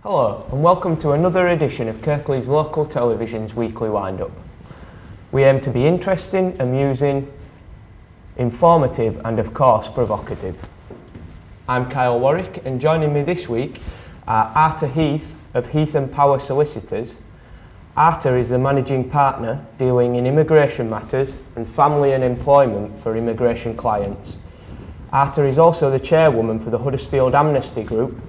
Hello and welcome to another edition of Kirklees Local Television's Weekly Wind-Up. We aim to be interesting, amusing, informative and of course provocative. I'm Kyle Warwick and joining me this week are Arthur Heath of Heath & Power Solicitors. Arthur is the managing partner dealing in immigration matters and family and employment for immigration clients. Arthur is also the chairwoman for the Huddersfield Amnesty Group,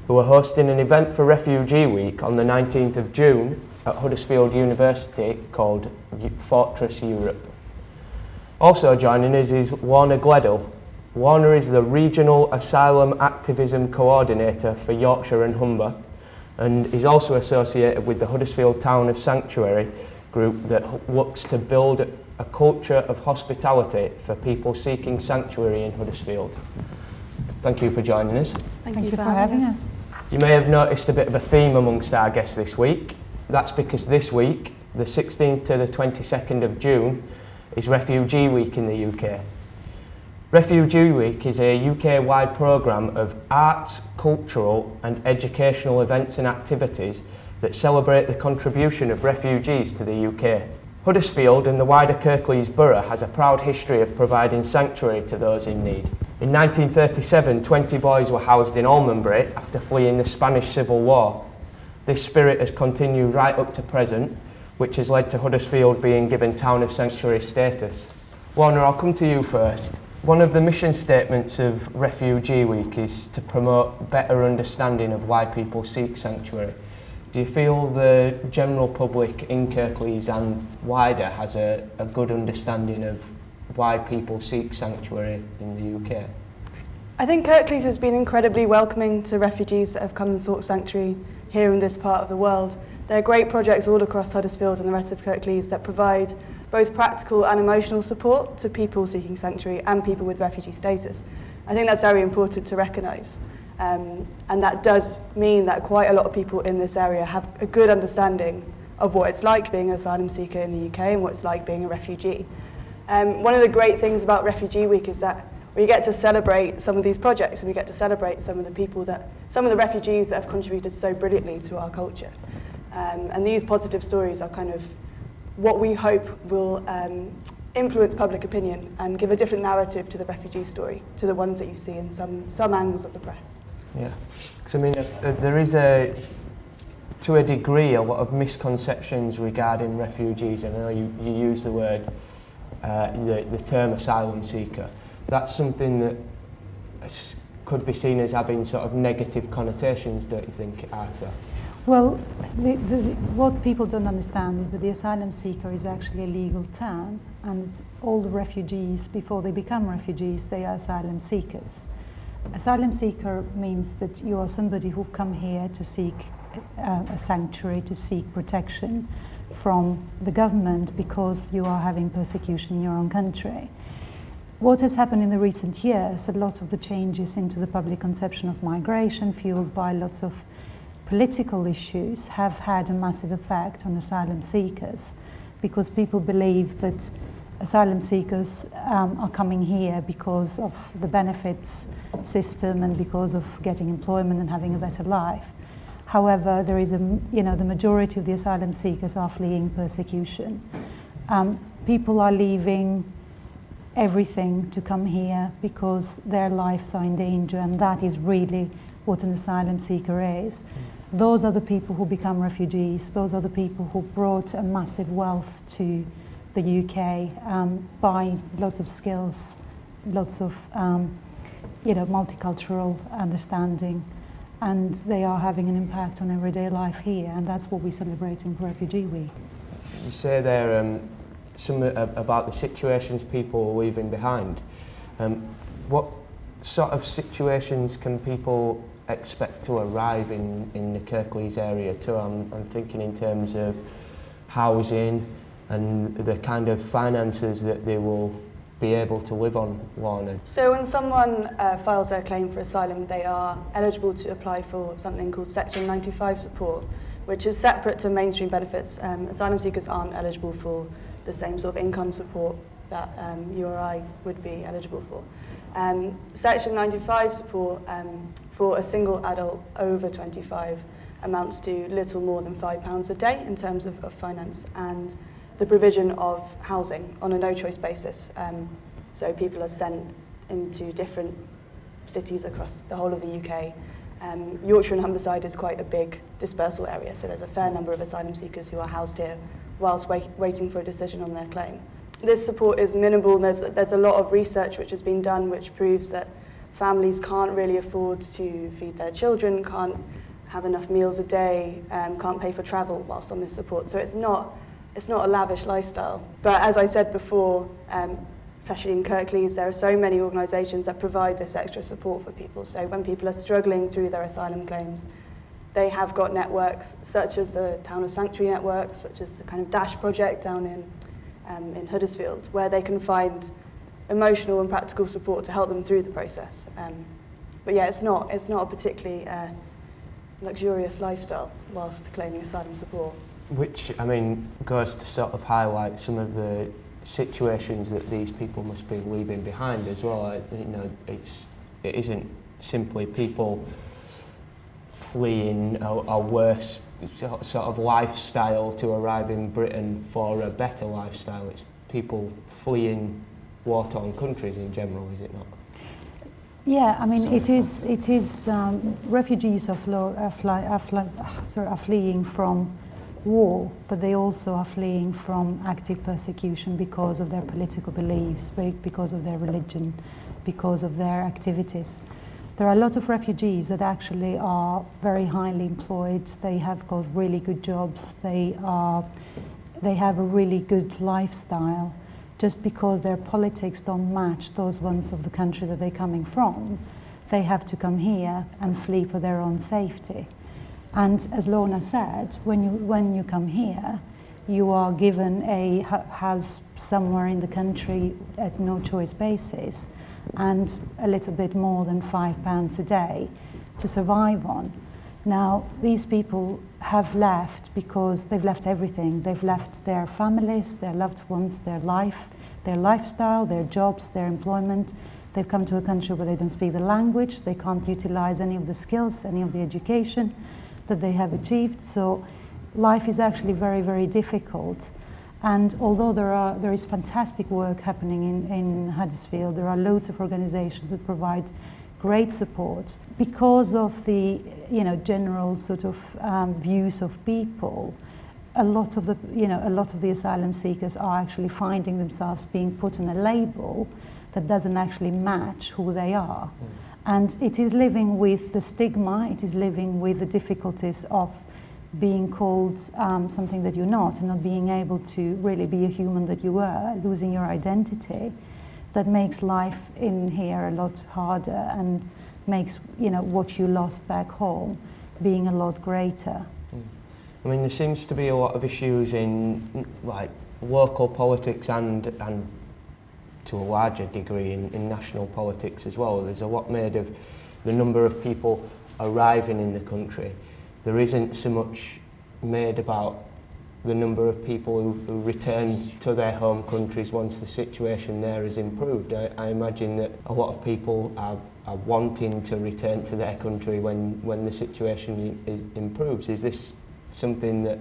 who are hosting an event for Refugee Week on the 19th of June at Huddersfield University called Fortress Europe. Also joining us is Warner Gledhill. Warner is the Regional Asylum Activism Coordinator for Yorkshire and Humber and is also associated with the Huddersfield Town of Sanctuary group that looks to build a culture of hospitality for people seeking sanctuary in Huddersfield. Thank you for joining us. Thank you for having us. You may have noticed a bit of a theme amongst our guests this week. That's because this week, the 16th to the 22nd of June, is Refugee Week in the UK. Refugee Week is a UK-wide programme of arts, cultural and educational events and activities that celebrate the contribution of refugees to the UK. Huddersfield and the wider Kirklees borough has a proud history of providing sanctuary to those in need. In 1937, 20 boys were housed in Almondbury after fleeing the Spanish Civil War. This spirit has continued right up to present, which has led to Huddersfield being given Town of Sanctuary status. Warner, I'll come to you first. One of the mission statements of Refugee Week is to promote better understanding of why people seek sanctuary. Do you feel the general public in Kirklees and wider has a good understanding of why people seek sanctuary in the UK? I think Kirklees has been incredibly welcoming to refugees that have come and sought sanctuary here in this part of the world. There are great projects all across Huddersfield and the rest of Kirklees that provide both practical and emotional support to people seeking sanctuary and people with refugee status. I think that's very important to recognise. And that does mean that quite a lot of people in this area have a good understanding of what it's like being an asylum seeker in the UK and what it's like being a refugee. One of the great things about Refugee Week is that we get to celebrate some of these projects and we get to celebrate some of the refugees that have contributed so brilliantly to our culture. And these positive stories are kind of what we hope will influence public opinion and give a different narrative to the refugee story, to the ones that you see in some angles of the press. Yeah, because I mean, there is to a degree, a lot of misconceptions regarding refugees. I know you use the word, the term asylum seeker. That's something that could be seen as having sort of negative connotations, don't you think, Arta? Well, what people don't understand is that the asylum seeker is actually a legal term, and all the refugees, before they become refugees, they are asylum seekers. Asylum seeker means that you are somebody who've come here to seek a sanctuary, to seek protection from the government because you are having persecution in your own country. What has happened in the recent years, a lot of the changes into the public conception of migration, fueled by lots of political issues, have had a massive effect on asylum seekers, because people believe that asylum seekers are coming here because of the benefits system and because of getting employment and having a better life. However, there is the majority of the asylum seekers are fleeing persecution. People are leaving everything to come here because their lives are in danger, and that is really what an asylum seeker is. Those are the people who become refugees. Those are the people who brought a massive wealth to the UK by lots of skills, lots of multicultural understanding, and they are having an impact on everyday life here, and that's what we're celebrating for Refugee Week. You say there something about the situations people are leaving behind. What sort of situations can people expect to arrive in the Kirklees area too? I'm thinking in terms of housing and the kind of finances that they will be able to live on, Warner. So when someone files their claim for asylum, they are eligible to apply for something called Section 95 support, which is separate to mainstream benefits. Asylum seekers aren't eligible for the same sort of income support that you or I would be eligible for. Section 95 support for a single adult over 25 amounts to little more than £5 a day in terms of finance, and the provision of housing on a no-choice basis. So people are sent into different cities across the whole of the UK. Yorkshire and Humberside is quite a big dispersal area, so there's a fair number of asylum seekers who are housed here whilst waiting for a decision on their claim. This support is minimal. There's a lot of research which has been done which proves that families can't really afford to feed their children, can't have enough meals a day, can't pay for travel whilst on this support. So it's not a lavish lifestyle. But as I said before, especially in Kirklees, there are so many organisations that provide this extra support for people. So when people are struggling through their asylum claims, they have got networks such as the Town of Sanctuary network, such as the kind of Dash project down in Huddersfield, where they can find emotional and practical support to help them through the process. But yeah, it's not a particularly luxurious lifestyle whilst claiming asylum support. Which, I mean, goes to sort of highlight some of the situations that these people must be leaving behind as well. You know, it isn't simply people fleeing a worse sort of lifestyle to arrive in Britain for a better lifestyle. It's people fleeing war-torn countries in general, is it not? Yeah, I mean, it is. Refugees are fleeing from war, but they also are fleeing from active persecution because of their political beliefs, because of their religion, because of their activities. There are a lot of refugees that actually are very highly employed. They have got really good jobs. They have a really good lifestyle. Just because their politics don't match those ones of the country that they're coming from, they have to come here and flee for their own safety. And as Lorna said, when you come here, you are given a house somewhere in the country at no choice basis and a little bit more than £5 a day to survive on. Now, these people have left because they've left everything. They've left their families, their loved ones, their life, their lifestyle, their jobs, their employment. They've come to a country where they don't speak the language, they can't utilize any of the skills, any of the education that they have achieved. So life is actually very, very difficult. And although there is fantastic work happening in Huddersfield, there are loads of organizations that provide great support. Because of the general sort of views of people, a lot of the asylum seekers are actually finding themselves being put on a label that doesn't actually match who they are. And it is living with the stigma, it is living with the difficulties of being called something that you're not, and not being able to really be a human that you were, losing your identity, that makes life in here a lot harder and makes what you lost back home being a lot greater. I mean, there seems to be a lot of issues in like local politics and to a larger degree in national politics as well. There's a lot made of the number of people arriving in the country. There isn't so much made about the number of people who return to their home countries once the situation there is improved. I imagine that a lot of people are wanting to return to their country when the situation improves. Is this something that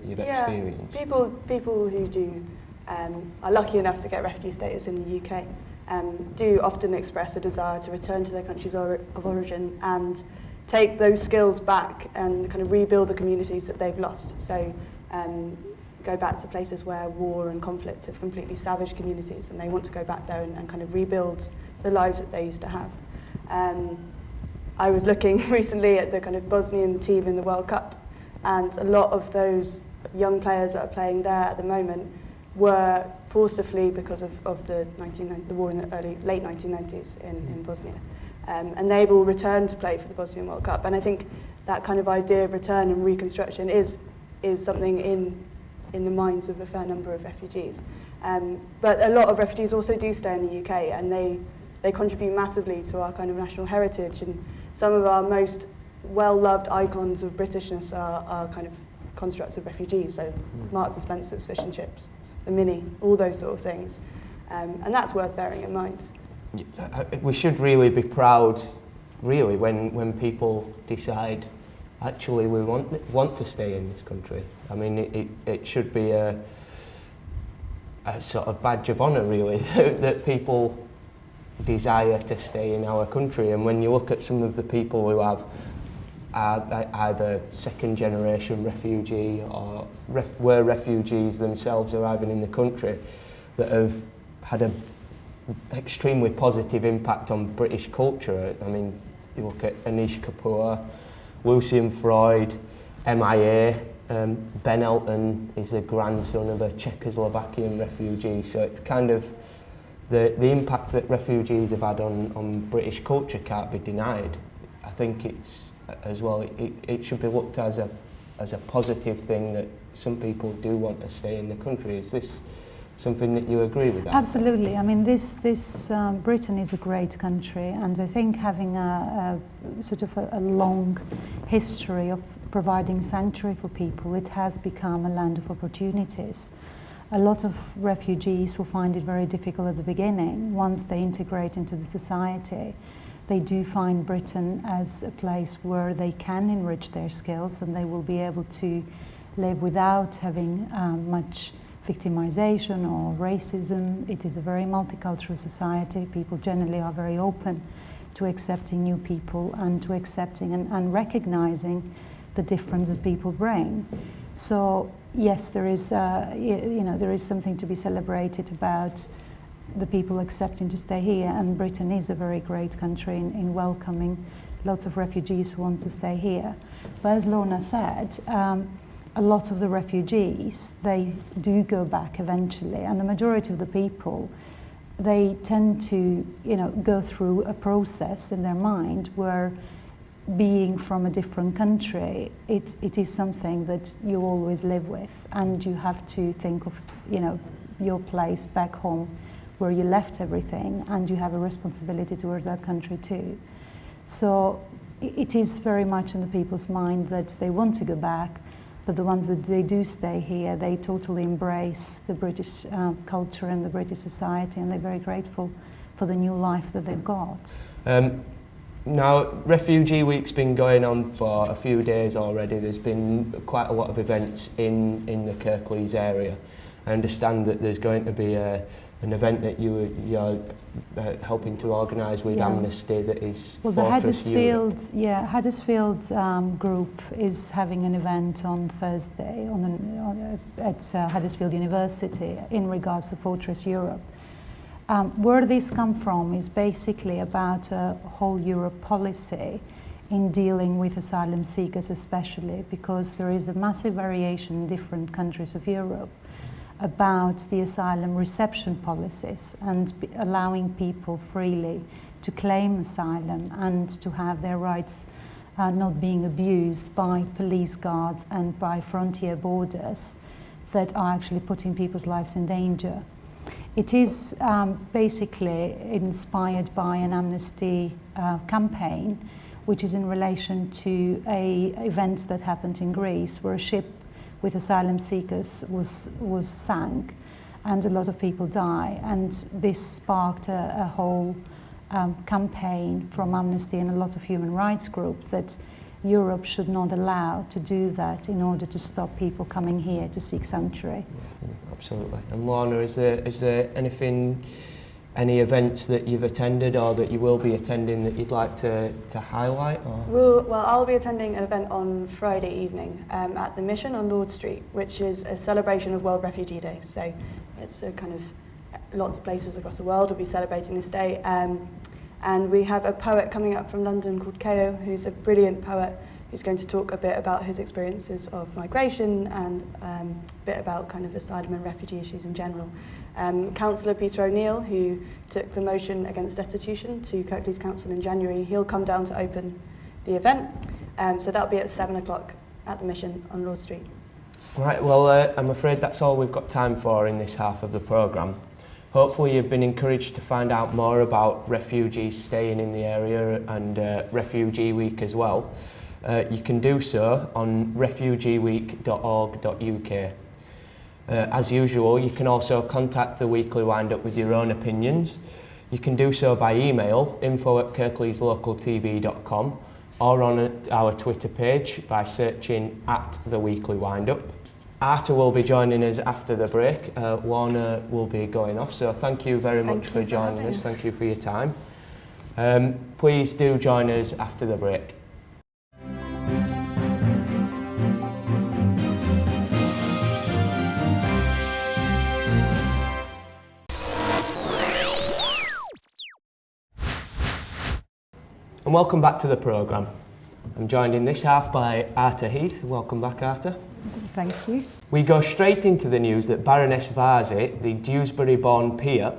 you've experienced? People who do are lucky enough to get refugee status in the UK do often express a desire to return to their countries of origin and take those skills back and kind of rebuild the communities that they've lost. So go back to places where war and conflict have completely savaged communities, and they want to go back there and kind of rebuild the lives that they used to have. I was looking recently at the kind of Bosnian team in the World Cup, and a lot of those young players that are playing there at the moment were forced to flee because of the war in the late 1990s in Bosnia. And they've all returned to play for the Bosnian World Cup. And I think that kind of idea of return and reconstruction is something in the minds of a fair number of refugees. But a lot of refugees also do stay in the UK, and they contribute massively to our kind of national heritage. And some of our most well-loved icons of Britishness are kind of constructs of refugees. So Marks and Spencer's, fish and chips, the Mini, all those sort of things. And that's worth bearing in mind. We should really be proud, really, when people decide actually we want to stay in this country. I mean, it should be a sort of badge of honour, really, that people desire to stay in our country. And when you look at some of the people who are either second generation refugee or were refugees themselves arriving in the country, that have had an extremely positive impact on British culture. I mean, you look at Anish Kapoor, Lucian Freud, MIA, Ben Elton is the grandson of a Czechoslovakian refugee, so it's kind of the impact that refugees have had on British culture can't be denied. I think it's as well, it should be looked at as a positive thing that some people do want to stay in the country. Is this something that you agree with that? Absolutely. I mean, Britain is a great country, and I think having a sort of a long history of providing sanctuary for people, it has become a land of opportunities. A lot of refugees will find it very difficult at the beginning. Once they integrate into the society, they do find Britain as a place where they can enrich their skills, and they will be able to live without having much victimization or racism. It is a very multicultural society. People generally are very open to accepting new people and to accepting and recognizing the difference that people bring. So yes, there is there is something to be celebrated about the people accepting to stay here, and Britain is a very great country in welcoming lots of refugees who want to stay here. But as Lorna said, a lot of the refugees, they do go back eventually, and the majority of the people, they tend to go through a process in their mind where being from a different country, it is something that you always live with, and you have to think of your place back home where you left everything, and you have a responsibility towards that country too. So it is very much in the people's mind that they want to go back, but the ones that they do stay here, they totally embrace the British culture and the British society, and they're very grateful for the new life that they've got. Now, Refugee Week's been going on for a few days already. There's been quite a lot of events in the Kirklees area. I understand that there's going to be an event that you're helping to organise with Amnesty that is well, Fortress Europe. Huddersfield group is having an event on Thursday at Huddersfield University in regards to Fortress Europe. Where this comes from is basically about a whole Europe policy in dealing with asylum seekers, especially because there is a massive variation in different countries of Europe about the asylum reception policies and allowing people freely to claim asylum and to have their rights not being abused by police guards and by frontier borders that are actually putting people's lives in danger. It is basically inspired by an Amnesty campaign, which is in relation to an event that happened in Greece, where a ship with asylum seekers was sank, and a lot of people died. And this sparked a whole campaign from Amnesty and a lot of human rights groups that Europe should not allow to do that in order to stop people coming here to seek sanctuary. Yeah, absolutely. And Lorna, is there any events that you've attended or that you will be attending that you'd like to highlight? Or? Well, I'll be attending an event on Friday evening at the Mission on Lord Street, which is a celebration of World Refugee Day. So it's a kind of lots of places across the world will be celebrating this day. And we have a poet coming up from London called Keo, who's a brilliant poet, who's going to talk a bit about his experiences of migration and a bit about kind of asylum and refugee issues in general. Councillor Peter O'Neill, who took the motion against destitution to Kirklees Council in January, he'll come down to open the event. So that'll be at 7 o'clock at the Mission on Lord Street. Right, well, I'm afraid that's all we've got time for in this half of the programme. Hopefully you've been encouraged to find out more about refugees staying in the area and Refugee Week as well. You can do so on refugeeweek.org.uk. As usual, you can also contact the Weekly Wind-Up with your own opinions. You can do so by email, info@kirkleeslocaltv.com, or on our Twitter page by searching @The Weekly Wind-Up. Arta will be joining us after the break. Warner will be going off, so thank you very much for joining us. Thank you for your time. Please do join us after the break. And welcome back to the programme. I'm joined in this half by Arta Heath. Welcome back, Arta. Thank you. We go straight into the news that Baroness Varzi, the Dewsbury-born peer,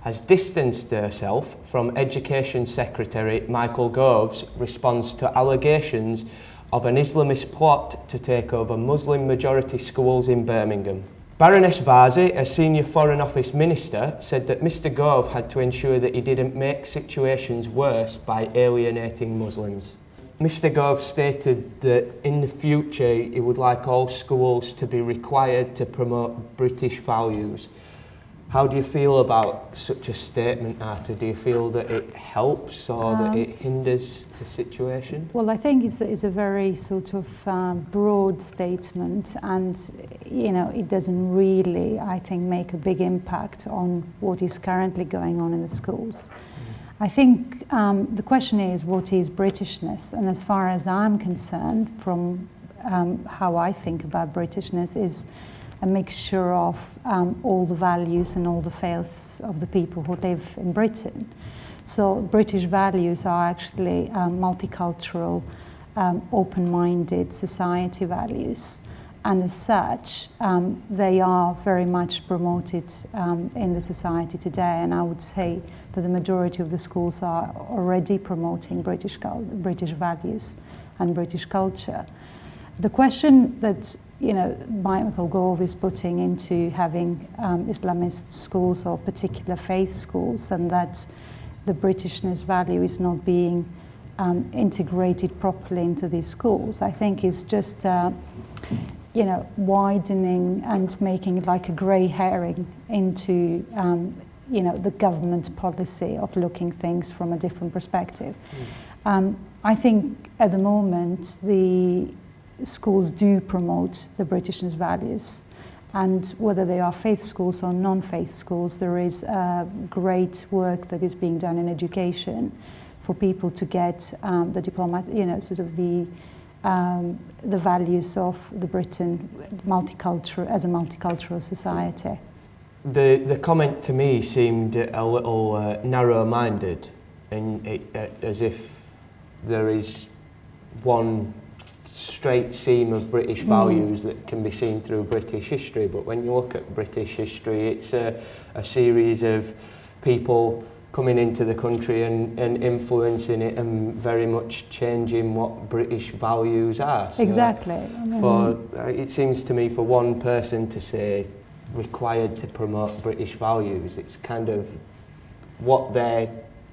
has distanced herself from Education Secretary Michael Gove's response to allegations of an Islamist plot to take over Muslim-majority schools in Birmingham. Baroness Varzi, a senior Foreign Office minister, said that Mr Gove had to ensure that he didn't make situations worse by alienating Muslims. Mr Gove stated that in the future he would like all schools to be required to promote British values. How do you feel about such a statement, Arta? Do you feel that it helps or that it hinders the situation? Well, I think it's a very sort of broad statement, and it doesn't really, I think, make a big impact on what is currently going on in the schools. I think the question is, what is Britishness? And as far as I'm concerned, from how I think about Britishness, is a mixture of all the values and all the faiths of the people who live in Britain. So British values are actually multicultural, open-minded society values. And as such, they are very much promoted in the society today. And I would say that the majority of the schools are already promoting British values and British culture. The question that Michael Gove is putting into having Islamist schools or particular faith schools, and that the Britishness value is not being integrated properly into these schools, I think is just widening and making like a grey herring into the government policy of looking things from a different perspective. I think at the moment the schools do promote the Britishness values, and whether they are faith schools or non-faith schools, there is great work that is being done in education for people to get the the values of the Britain as a multicultural society. The comment to me seemed a little narrow-minded, and as if there is one straight seam of British values that can be seen through British history. But when you look at British history, it's a series of people coming into the country and influencing it and very much changing what British values are. So exactly. It seems to me for one person to say required to promote British values, it's kind of what their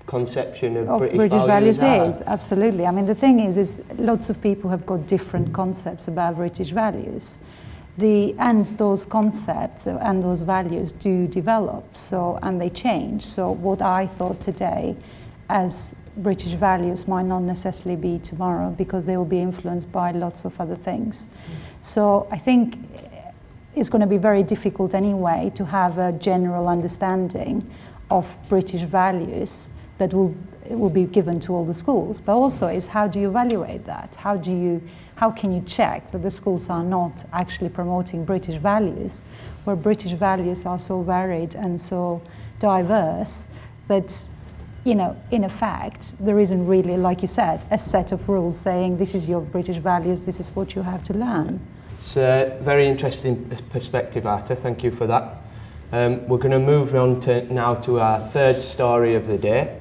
conception of British values is. Absolutely. I mean, the thing is lots of people have got different concepts about British values. And those concepts and those values do develop, and they change. So what I thought today as British values might not necessarily be tomorrow, because they will be influenced by lots of other things. So I think it's going to be very difficult anyway to have a general understanding of British values that will be given to all the schools. But also is, how do you evaluate that? How can you check that the schools are not actually promoting British values, where British values are so varied and so diverse that, in effect, there isn't really, like you said, a set of rules saying this is your British values, this is what you have to learn. It's a very interesting perspective, Arta. Thank you for that. We're going to move on now to our third story of the day.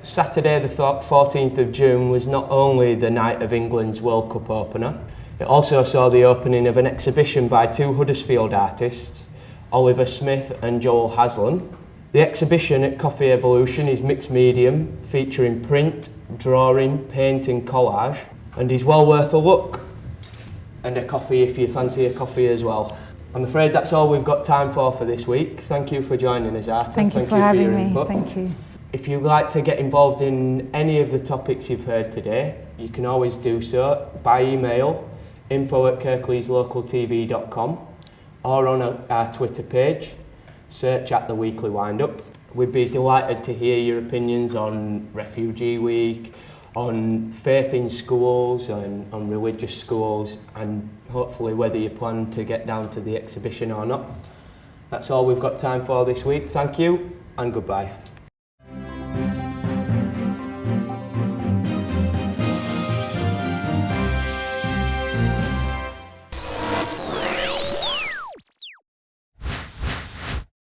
Saturday the 14th of June was not only the night of England's World Cup opener, it also saw the opening of an exhibition by two Huddersfield artists, Oliver Smith and Joel Haslam. The exhibition at Coffee Evolution is mixed medium, featuring print, drawing, paint and collage, and is well worth a look. And a coffee if you fancy a coffee as well. I'm afraid that's all we've got time for this week. Thank you for joining us, Arta. Thank you for having me. Thank you. If you'd like to get involved in any of the topics you've heard today, you can always do so by email, info@kirkleeslocaltv.com, or on our Twitter page, search at The Weekly Wind-Up. We'd be delighted to hear your opinions on Refugee Week, on faith in schools, and on religious schools, and hopefully whether you plan to get down to the exhibition or not. That's all we've got time for this week. Thank you and goodbye.